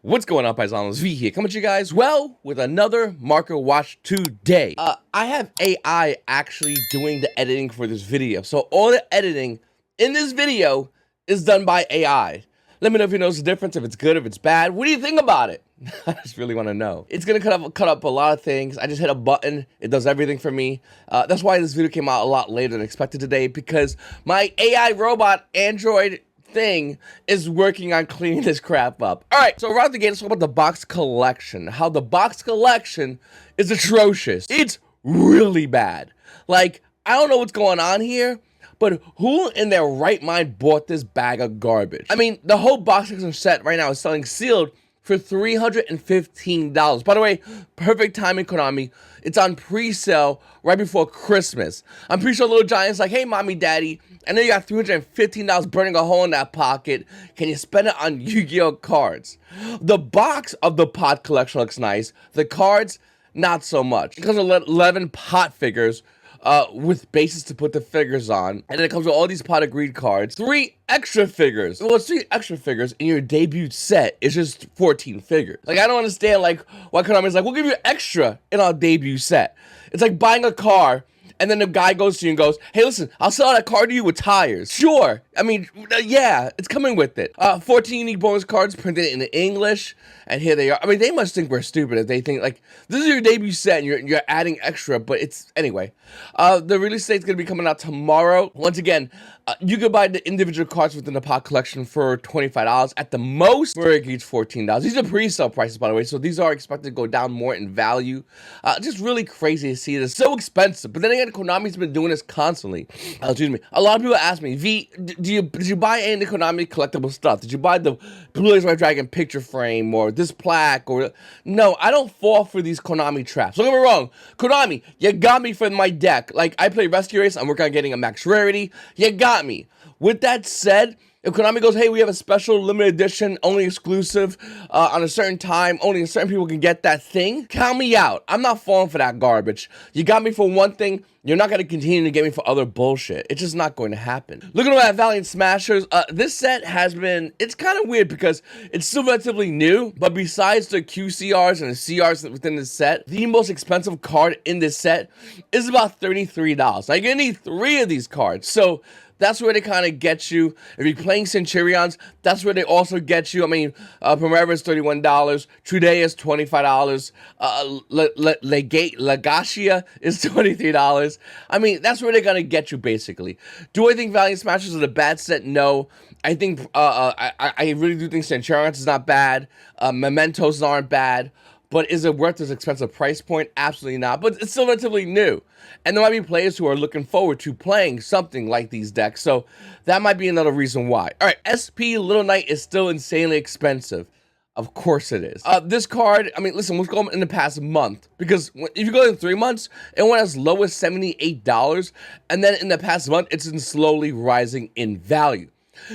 What's going on, Paisanos? V here, coming to you guys, well, with another market watch today. I have AI actually doing the editing for this video. So all the editing in this video is done by AI. Let me know if you notice the difference, if it's good, if it's bad. What do you think about it? I just really want to know. It's gonna cut up a lot of things. I just hit a button. It does everything for me. That's why this video came out a lot later than expected today, because my AI robot Android thing is working on cleaning this crap up. All right, so around the gate, let's talk about the box collection. How the box collection is atrocious. It's really bad. Like, I don't know what's going on here, but who in their right mind bought this bag of garbage? I mean, the whole box collection set right now is selling sealed for $315. By the way, perfect timing, Konami. It's on pre-sale right before Christmas. I'm pretty sure Little Giant's like, hey, mommy, daddy, I know you got $315 burning a hole in that pocket. Can you spend it on Yu-Gi-Oh cards? The box of the pot collection looks nice. The cards, not so much. It comes with 11 pot figures with bases to put the figures on. And then it comes with all these pot of greed cards. 3 extra figures. Well, it's 3 extra figures in your debut set. It's just 14 figures. Like, I don't understand, like, why Konami's like, we'll give you extra in our debut set. It's like buying a car, and then the guy goes to you and goes, hey, listen, I'll sell that car to you with tires. Sure. I mean, yeah, it's coming with it. 14 unique bonus cards printed in English, and here they are. I mean, they must think we're stupid if they think, like, this is your debut set, and you're adding extra, but it's, anyway. The release date's going to be coming out tomorrow. Once again, you could buy the individual cards within the pot collection for $25. At the most, we're going to reach $14. These are pre-sale prices, by the way, so these are expected to go down more in value. Just really crazy to see this. So expensive. But then again, Konami's been doing this constantly. Excuse me. A lot of people ask me, V, did you buy any of the Konami collectible stuff? Did you buy the Blue Eyes White Dragon picture frame or this plaque? Or no, I don't fall for these Konami traps. Don't get me wrong. Konami, you got me for my deck. Like, I play Rescue Race. I'm working on getting a max rarity. You got me. With that said, if Konami goes, hey, we have a special limited edition, only exclusive, on a certain time, only certain people can get that thing, count me out. I'm not falling for that garbage. You got me for one thing, you're not going to continue to get me for other bullshit. It's just not going to happen. Looking at Valiant Smashers, this set has been, it's kind of weird because it's still relatively new, but besides the QCRs and the CRs within this set, the most expensive card in this set is about $33. Now, you're going to need 3 of these cards, so that's where they kind of get you. If you're playing Centurions, that's where they also get you. I mean, Programmable is $31. Today is $25. Legacia is $23. I mean, that's where they're going to get you, basically. Do I think Valiant Smashers is a bad set? No. I think, I really do think Centurions is not bad. Mementos aren't bad. But is it worth this expensive price point? Absolutely not. But it's still relatively new. And there might be players who are looking forward to playing something like these decks. So that might be another reason why. All right, SP Little Knight is still insanely expensive. Of course it is. This card, I mean, listen, what's going on in the past month? Because if you go in 3 months, it went as low as $78. And then in the past month, it's been slowly rising in value.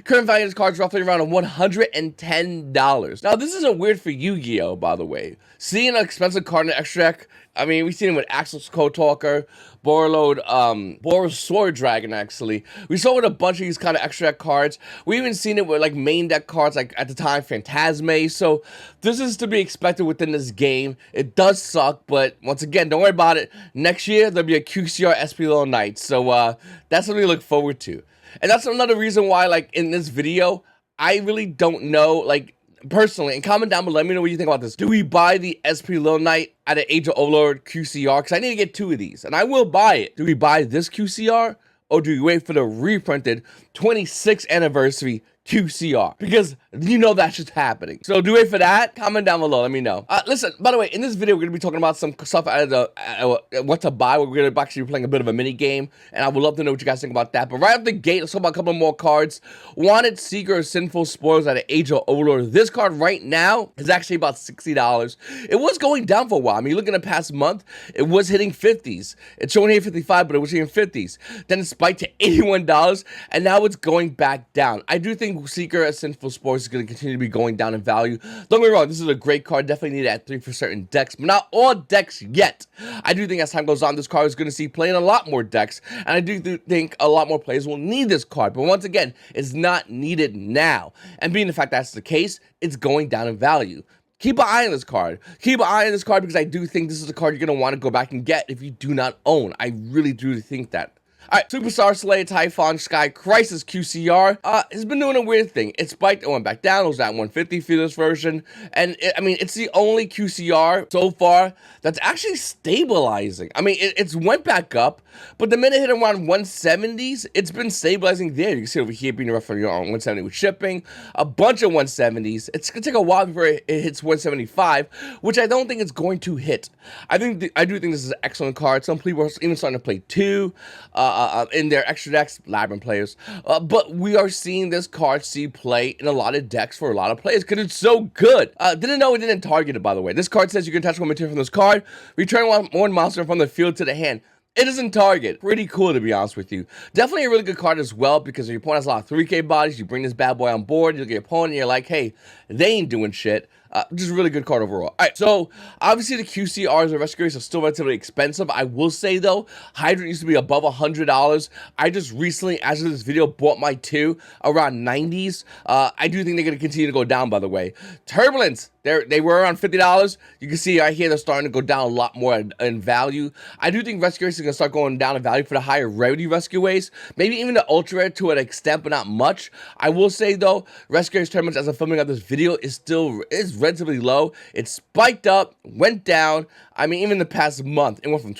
Current value of this card is roughly around $110. Now, this isn't weird for Yu-Gi-Oh, by the way. Seeing an expensive card in the extra deck, I mean, we've seen it with Axel's Code Talker, Boros Sword Dragon, actually. We saw it with a bunch of these kind of extra deck cards. We even seen it with, like, main deck cards, like, at the time, Phantasme. So, this is to be expected within this game. It does suck, but, once again, don't worry about it. Next year, there'll be a QCR SP Little Knight. So, that's something to look forward to. And that's another reason why, like, in this video, I really don't know, like, personally, and comment down below, let me know what you think about this. Do we buy the SP Little Knight at an Age of Overlord QCR? Because I need to get 2 of these, and I will buy it. Do we buy this QCR, or do we wait for the reprinted 26th anniversary QCR? Because you know that's just happening. So do we wait for that? Comment down below, let me know. Listen, by the way, in this video, we're going to be talking about some stuff out of the, what to buy. We're going to actually be playing a bit of a mini game, and I would love to know what you guys think about that. But right off the gate, let's talk about a couple more cards. Wanted Seeker of Sinful Spoils at an Age of Overlord. This card right now is actually about $60. It was going down for a while. I mean, looking at the past month, it was hitting 50s. It's showing here 55, but it was hitting 50s. Then it spiked to $81, and now it's going back down. I do think Seeker at Sinful Sports is going to continue to be going down in value. Don't get me wrong, this is a great card. Definitely need it at 3 for certain decks, but not all decks yet. I do think as time goes on, this card is going to see play in a lot more decks, and I do think a lot more players will need this card. But once again, it's not needed now. And being the fact that's the case, it's going down in value. Keep an eye on this card. Keep an eye on this card because I do think this is a card you're going to want to go back and get if you do not own. I really do think that. Alright, Superstar Slay Typhon Sky Crisis QCR has been doing a weird thing. It spiked, it went back down, it was at 150 for this version, and I mean, it's the only QCR so far that's actually stabilizing. I mean, it's went back up, but the minute it hit around 170s, it's been stabilizing there. You can see over here being roughly on 170 with shipping, a bunch of 170s. It's going to take a while before it hits 175, which I don't think it's going to hit. I do think this is an excellent card. Some people are even starting to play 2, in their extra decks, Labyrinth players, but we are seeing this card see play in a lot of decks for a lot of players because it's so good. Didn't know it didn't target it, by the way. This card says you can attach one material from this card, return one monster from the field to the hand. It doesn't target. Pretty cool, to be honest with you. Definitely a really good card as well because if your opponent has a lot of 3K bodies, you bring this bad boy on board, you look at your opponent, and you're like, hey, they ain't doing shit. Just a really good card overall. Alright, so obviously the QCRs and Rescue Race are still relatively expensive. I will say though, Hydrant used to be above $100. I just recently, as of this video, bought my 2 around 90s. I do think they're going to continue to go down, by the way. Turbulence, they were around $50. You can see right here they're starting to go down a lot more in value. I do think Rescue Race is going to start going down in value for the higher rarity Rescue Race. Maybe even the Ultra Rare to an extent, but not much. I will say though, Rescue Race Turbulence, as I'm filming up this video, is relatively low. It spiked up, went down. I mean, even the past month, it went from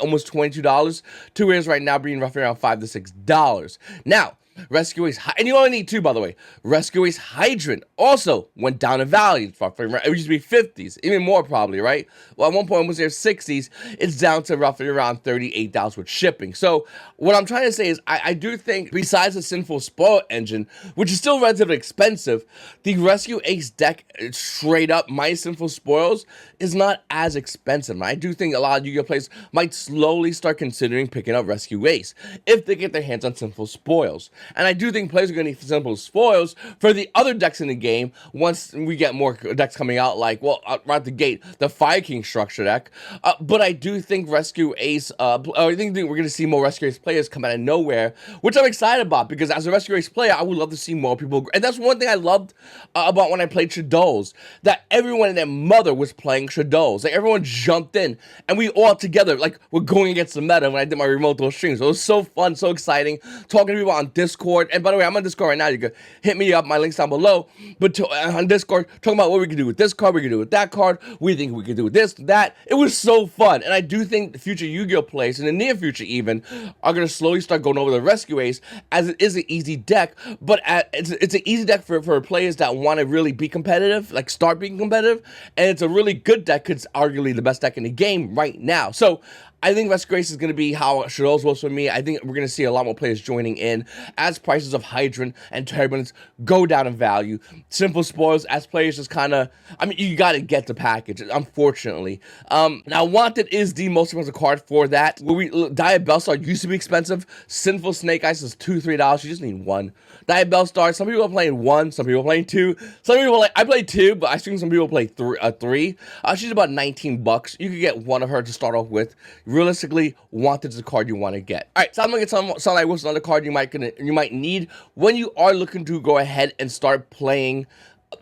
almost $22 to where it is right now, being roughly around $5 to $6. Now, Rescue Ace, and you only need 2, by the way. Rescue Ace Hydrant also went down in value. It used to be 50s, even more probably, right? Well, at one point it was there 60s. It's down to roughly around $38 with shipping. So what I'm trying to say is I do think besides the Sinful Spoil engine, which is still relatively expensive, the Rescue Ace deck straight up minus Sinful Spoils is not as expensive. I do think a lot of Yu-Gi-Oh players might slowly start considering picking up Rescue Ace if they get their hands on Sinful Spoils. And I do think players are going to need Sinful Spoils for the other decks in the game once we get more decks coming out, like, well, right out the gate, the Fire King structure deck. But I do think Rescue Ace, I think we're going to see more Rescue Ace players come out of nowhere, which I'm excited about because as a Rescue Ace player, I would love to see more people. And that's one thing I loved about when I played Shadows, that everyone and their mother was playing Shadows. Like, everyone jumped in, and we all together, like, were going against the meta when I did my remote duel streams. So it was so fun, so exciting, talking to people on Discord. And by the way, I'm on Discord right now. You can hit me up. My link's down below. But on Discord, talking about what we can do with this card, we can do with that card, we think we can do with this, that. It was so fun. And I do think the future Yu-Gi-Oh players, in the near future even, are going to slowly start going over the Rescue Ace, as it is an easy deck. But it's an easy deck for players that want to really be competitive, like start being competitive. And it's a really good deck because it's arguably the best deck in the game right now. So I think Rescue Ace is going to be how Shadows was for me. I think we're going to see a lot more players joining in as prices of Hydrant and Turbulence go down in value. Sinful Spoils, as players just kind of, I mean, you got to get the package, unfortunately. Now, Wanted is the most expensive card for that. Diet Bellstar used to be expensive. Sinful Snake Eyes is $2, $3. You just need 1. Diet Bellstar, some people are playing 1, some people are playing 2. Some people like, I play 2, but I think some people play 3. She's about $19. You could get one of her to start off with. Realistically, Wanted is the card you want to get. All right, so I'm gonna get something like what's another card you might need when you are looking to go ahead and start playing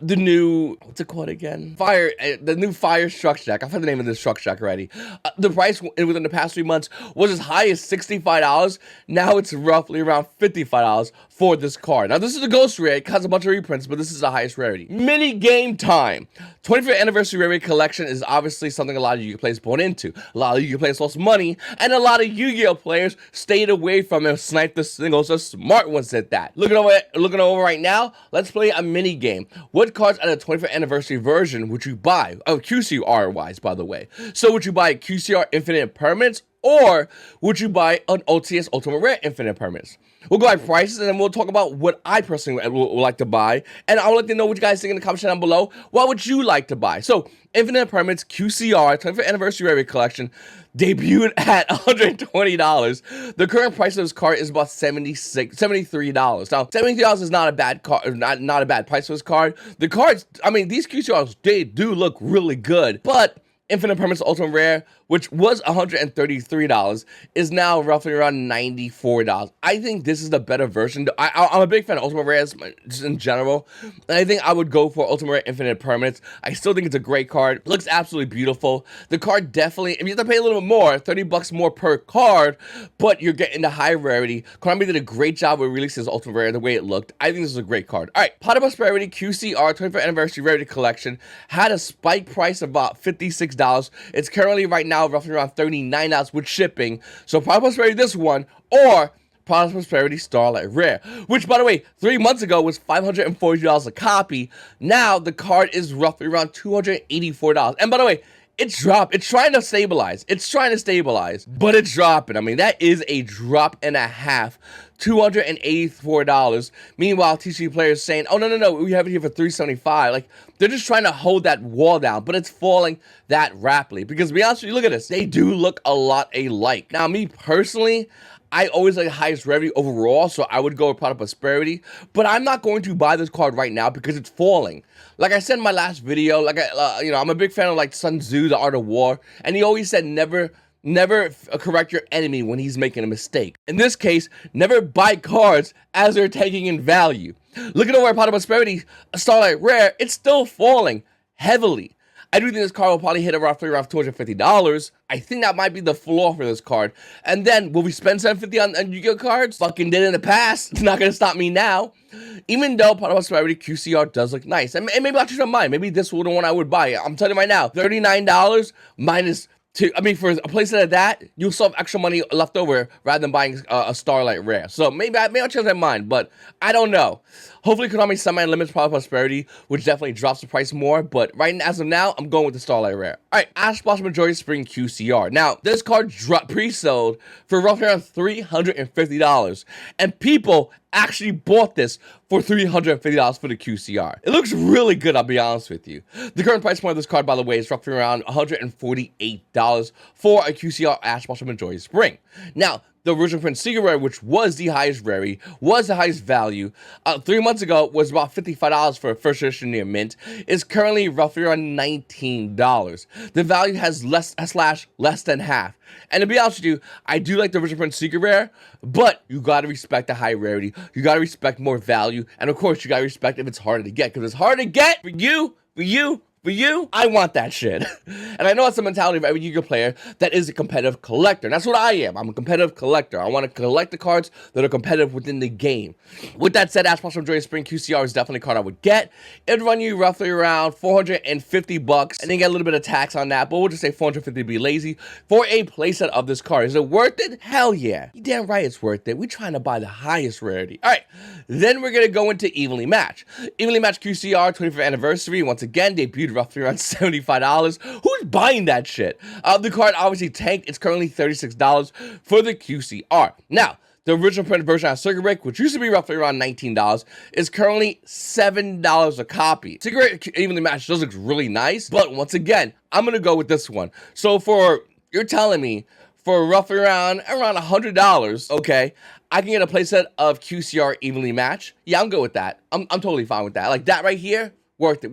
the new, what's it called again? The new Fire structure deck. I've heard the name of this structure deck already. The price within the past 3 months was as high as $65. Now it's roughly around $55 for this card. Now this is a ghost rare. It has a bunch of reprints, but this is the highest rarity. Mini game time. 25th anniversary rarity collection is obviously something a lot of Yu-Gi-Oh players bought into. A lot of Yu-Gi-Oh players lost money, and a lot of Yu-Gi-Oh players stayed away from it and sniped the singles. The smart ones did that. Looking over right now, let's play a mini game. What cards out of the 25th anniversary version would you buy? Oh, QCR wise, by the way. So would you buy QCR Infinite Permanents or would you buy an OTS Ultimate Rare Infinite Permanents? We'll go by prices, and then we'll talk about what I personally would like to buy, and I would like to know what you guys think in the comment section down below. What would you like to buy? So, Infinite Permanents QCR 25th Anniversary Rare Collection debuted at $120. The current price of this card is about $73. Now, $73 is not a bad card, not a bad price for this card. The cards, I mean, these QCRs, they do look really good, but Infinite Permanents Ultimate Rare, which was $133, is now roughly around $94. I think this is the better version. I'm a big fan of Ultimate Rares just in general, and I think I would go for Ultimate Rare Infinite Permanents. I still think it's a great card. It looks absolutely beautiful. The card definitely, if you have to pay a little bit more, $30 more per card, but you're getting the high rarity. Konami did a great job with releasing this Ultimate Rare the way it looked. I think this is a great card. All right, Pot of Prosperity QCR 25th Anniversary Rarity Collection had a spike price of about $56. It's currently right now roughly around $39 with shipping. So Pot of Prosperity this one, or Pot of Prosperity Starlight Rare, which, by the way, 3 months ago was $540 a copy. Now the card is roughly around $284. And by the way, it's dropped. It's trying to stabilize. But it's dropping. I mean, that is a drop and a half. $284. Meanwhile, TCG players saying, oh, no, we have it here for $375. Like, they're just trying to hold that wall down, but it's falling that rapidly. Because to be honest with you, look at this. They do look a lot alike. Now, me personally, I always like the highest rarity overall, so I would go with Pot of Prosperity. But I'm not going to buy this card right now because it's falling. Like I said in my last video, like I'm a big fan of like Sun Tzu, The Art of War, and he always said never correct your enemy when he's making a mistake. In this case, never buy cards as they're taking in value. Look at over Pot of Prosperity Starlight Rare, it's still falling heavily. I do think this card will probably hit roughly around $250. I think that might be the floor for this card. And then, will we spend $750 on Yu-Gi-Oh cards? Fucking did in the past. It's not going to stop me now. Even though Pot of Prosperity QCR does look nice. And maybe I'll change my mind. Maybe this will be the one I would buy. I'm telling you right now, $39 minus for a playset of that, you'll still have extra money left over rather than buying a Starlight Rare. So maybe I'll change my mind, but I don't know. Hopefully Konami semi-limits Pot of Prosperity, which definitely drops the price more, but right as of now, I'm going with the Starlight Rare. Alright, Ash Blossom Majority Spring QCR. Now, this card dropped pre-sold for roughly around $350, and people actually bought this for $350 for the QCR. It looks really good, I'll be honest with you. The current price point of this card, by the way, is roughly around $148 for a QCR Ash Blossom Majority Spring. Now, the original print Secret Rare, which was the highest rarity, was the highest value, 3 months ago was about $55 for a first edition near mint, is currently roughly around $19. The value has less than half. And to be honest with you, I do like the original print Secret Rare, but you gotta respect the high rarity, you gotta respect more value, and of course you gotta respect if it's harder to get, because it's harder to get for you, I want that shit. And I know it's the mentality of every Yu-Gi-Oh player that is a competitive collector. And that's what I am. I'm a competitive collector. I want to collect the cards that are competitive within the game. With that said, Ash Blossom Majority Spring QCR is definitely a card I would get. It'd run you roughly around $450, and then get a little bit of tax on that, but we'll just say $450 to be lazy for a playset of this card. Is it worth it? Hell yeah. You damn right it's worth it. We're trying to buy the highest rarity. All right, then we're going to go into Evenly Match. Evenly Match QCR 25th Anniversary, once again, debuted roughly around $75. Who's buying that shit? The card obviously tanked. It's currently $36 for the QCR. Now, the original printed version on Circuit Break, which used to be roughly around $19, is currently $7 a copy. Circuit Break Evenly Matched does look really nice, but once again, I'm gonna go with this one. So you're telling me for roughly around $100, okay, I can get a playset of QCR Evenly Matched. Yeah, I'm good with that. I'm totally fine with that. Like that right here. Worth it.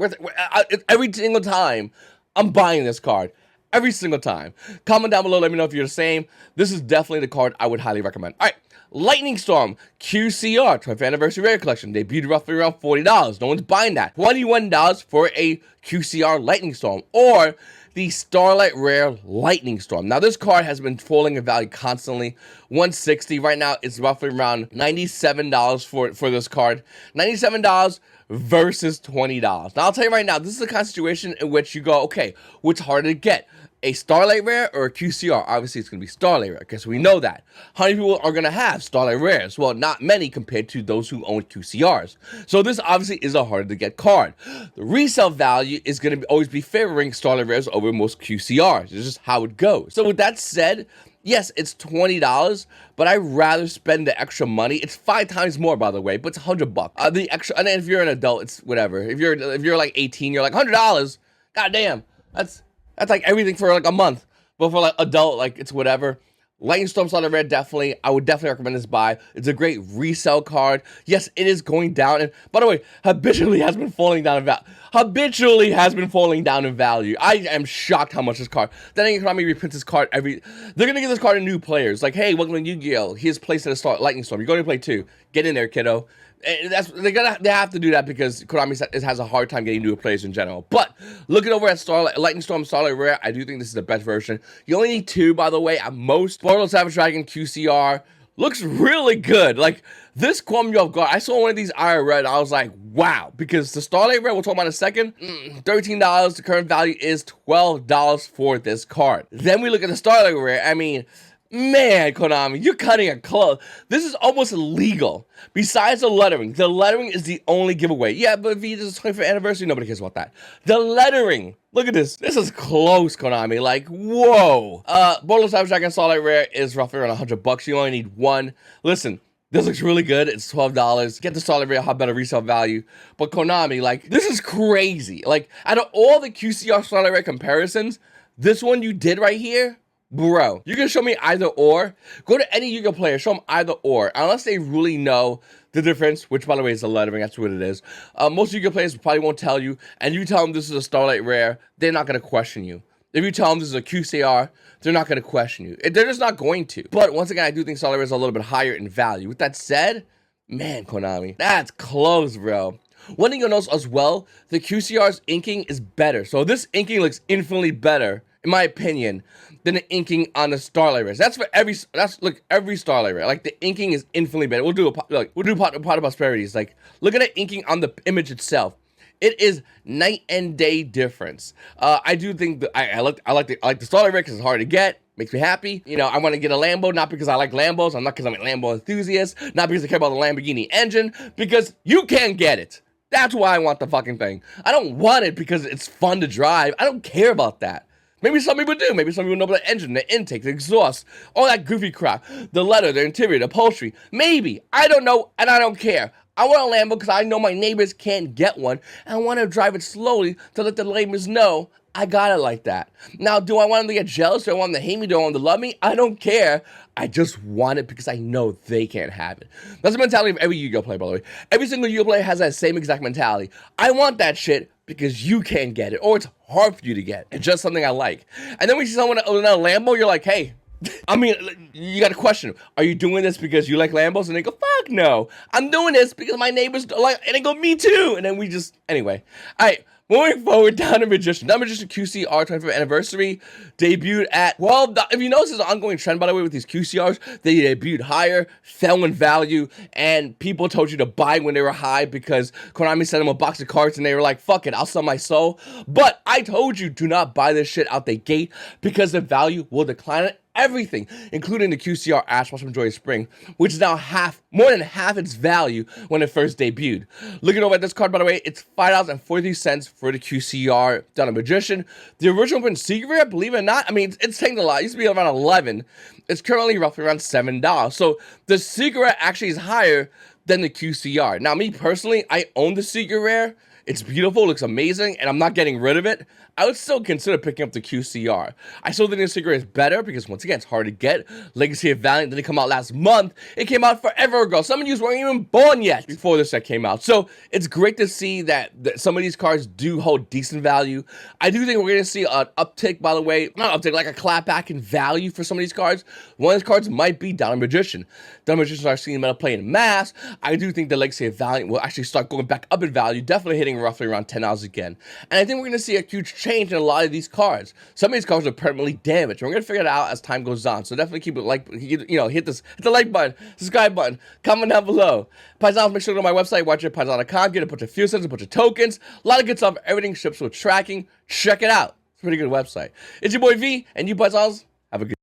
Every single time I'm buying this card. Every single time. Comment down below, let me know if you're the same. This is definitely the card I would highly recommend. All right, Lightning Storm QCR 25th Anniversary Rare Collection. Debuted roughly around $40. No one's buying that. $21 for a QCR Lightning Storm, or the Starlight Rare Lightning Storm. Now, this card has been falling in value constantly. $160 right now. It's roughly around $97 for this card. $97 versus $20. Now, I'll tell you right now, this is the kind of situation in which you go, okay, what's harder to get? A Starlight Rare or a QCR? Obviously, it's going to be Starlight Rare, because we know that. How many people are going to have Starlight Rares? Well, not many compared to those who own QCRs. So this obviously is a harder to get card. The resale value is going to always be favoring Starlight Rares over most QCRs. It's just how it goes. So with that said, Yes, it's $20, but I'd rather spend the extra money. It's 5 times more, by the way, but it's $100. The extra, and then if you're an adult, it's whatever. If you're like 18, you're like $100. God damn, that's like everything for like a month. But for like adult, like it's whatever. Lightning Storm Starlight Rare, definitely. I would definitely recommend this buy. It's a great resale card. Yes, it is going down. And by the way, habitually has been falling down in value. Habitually has been falling down in value. I am shocked how much this card. Then Konami reprints this card every. They're gonna give this card to new players. Like, hey, welcome to Yu-Gi-Oh! Here's place to start Lightning Storm. You're going to play 2. Get in there, kiddo. And they have to do that because Konami has a hard time getting new players in general. But looking over at Lightning Storm Starlight Rare, I do think this is the best version. You only need 2, by the way, at most. Portal Savage Dragon QCR looks really good. Like, this caught me off guard. I saw one of these IRL and I was like, wow. Because the Starlight Rare, we'll talk about in a second, $13. The current value is $12 for this card. Then we look at the Starlight Rare. I mean, man, Konami, you're cutting it close. This is almost illegal. Besides the lettering is the only giveaway. Yeah, but if this is 25th anniversary, nobody cares about that. The lettering, look at this. This is close, Konami. Like, whoa. Portal Savage Dragon Starlight Rare is roughly around $100. You only need 1. Listen, this looks really good. It's $12. Get the Starlight Rare, have better resale value. But Konami, like, this is crazy. Like, out of all the QCR Starlight Rare comparisons, this one you did right here, bro, you can show me either or. Go to any Yu-Gi-Oh player, show them either or. Unless they really know the difference, which, by the way, is the lettering. That's what it is. Most Yu-Gi-Oh players probably won't tell you. And you tell them this is a Starlight Rare, they're not going to question you. If you tell them this is a QCR, they're not going to question you. They're just not going to. But once again, I do think Starlight Rare is a little bit higher in value. With that said, man, Konami, that's close, bro. One thing you'll notice as well, the QCR's inking is better. So this inking looks infinitely better, in my opinion, than the inking on the Starlight Rare. That's for every Starlight Rare. Like, the inking is infinitely better. We'll do a pot of prosperities. Like, look at the inking on the image itself. It is night and day difference. I do think that I like the Starlight Rare because it's hard to get. Makes me happy. You know, I want to get a Lambo, not because I like Lambos. I'm not because I'm a Lambo enthusiast. Not because I care about the Lamborghini engine. Because you can get it. That's why I want the fucking thing. I don't want it because it's fun to drive. I don't care about that. Maybe some people do. Maybe some people know about the engine, the intake, the exhaust, all that goofy crap. The leather, the interior, the upholstery. Maybe. I don't know, and I don't care. I want a Lambo because I know my neighbors can't get one, and I want to drive it slowly to let the neighbors know I got it like that. Now, do I want them to get jealous? Do I want them to hate me? Do I want them to love me? I don't care. I just want it because I know they can't have it. That's the mentality of every Yu-Gi-Oh player, by the way. Every single Yu-Gi-Oh player has that same exact mentality. I want that shit because you can't get it, or it's hard for you to get. It's just something I like. And then when you see someone in a Lambo, you're like, hey, I mean, you got to question, are you doing this because you like Lambos? And they go, fuck no. I'm doing this because my neighbors like, and they go, me too. And then we just, anyway. All right. Moving forward, Down to Magician. Down to Magician QCR 25th anniversary debuted at, well, if you notice, there's an ongoing trend, by the way, with these QCRs. They debuted higher, fell in value, and people told you to buy when they were high because Konami sent them a box of cards and they were like, fuck it, I'll sell my soul. But I told you, do not buy this shit out the gate because the value will decline. Everything, including the QCR Ash Blossom Joy Spring, which is now more than half its value when it first debuted. Looking over at this card, by the way, it's $5.43 for the QCR Down to Magician. The original print Secret Rare, believe it or not, I mean, it's taken a lot. It used to be around $11. It's currently roughly around $7. So the Secret Rare actually is higher than the QCR. Now, me personally, I own the Secret Rare. It's beautiful, looks amazing, and I'm not getting rid of it. I would still consider picking up the QCR. I still think the Secret is better because, once again, it's hard to get. Legacy of Valiant didn't come out last month. It came out forever ago. Some of you weren't even born yet before this set came out. So it's great to see that some of these cards do hold decent value. I do think we're going to see an uptick, by the way. Not uptick, like a clapback in value for some of these cards. One of these cards might be Down to Magician. Down to Magician are seeing meta play in mass. I do think the Legacy of Valiant will actually start going back up in value, definitely hitting roughly around $10 again. And I think we're going to see a huge change in a lot of these cards. Some of these cards are permanently damaged. We're going to figure it out as time goes on. So definitely keep it hit the like button, subscribe button, comment down below. Paisanos, make sure to go to my website, YGOPaisano.com, get a bunch of fuel cents, a bunch of tokens, a lot of good stuff. Everything ships with tracking. Check it out. It's a pretty good website. It's your boy V, and you Paisanos, have a good